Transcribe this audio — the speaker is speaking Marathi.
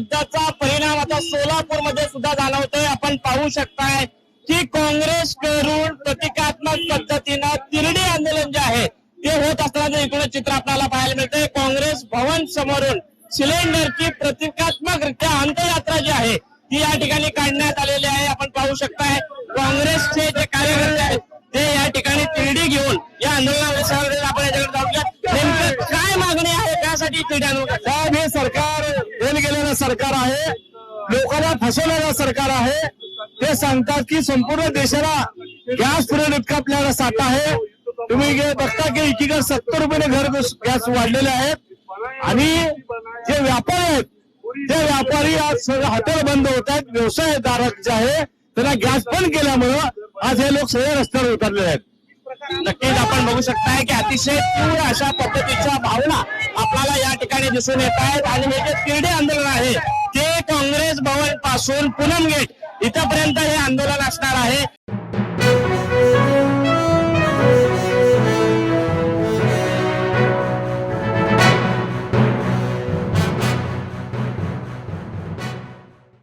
युद्धाचा परिणाम आता सोलापूरमध्ये सुद्धा जाणवतोय। आपण पाहू शकताय की काँग्रेसकडून प्रतिकात्मक पद्धतीनं तिरडी आंदोलन जे आहे ते होत असताना इकडे चित्र आपल्याला पाहायला मिळतंय। काँग्रेस भवन समोरून सिलेंडरची प्रतिकात्मकरित्या अंत्ययात्रा जी आहे ती या ठिकाणी काढण्यात आलेली आहे। आपण पाहू शकताय काँग्रेसचे जे कार्यकर्ते आहेत ते या ठिकाणी तिरडी घेऊन या आंदोलनाविषयी आपण याच्याकडे जाऊया। नेमकं काय मागणी आहे त्यासाठी तिरडी आंदोलन? साहेब, हे सरकार फेल गेलेलं सरकार आहे, लोकांना फसवलेलं सरकार आहे। ते सांगतात की संपूर्ण देशाला गॅस पुरवठा इतका आपल्याला साठा आहे। तुम्ही बघता की एकीकडे 70 रुपयाने घर गॅस वाढलेले आहेत आणि जे व्यापारी आहेत ते व्यापारी आज हॉटेल बंद होत आहेत। व्यवसायधारक जे आहे त्यांना गॅस बंद केल्यामुळं आज हे लोक सगळे रस्त्यावर उतरलेले आहेत। नक्कीच आपण बघू शकताय की अतिशय तीव्र अशा पद्धतीच्या भावना आपल्याला या ठिकाणी दिसून येत आहेत आणि हे जे तिरडी आंदोलन आहे ते काँग्रेस भवन पासून पूनम गेट इथपर्यंत हे आंदोलन असणार आहे।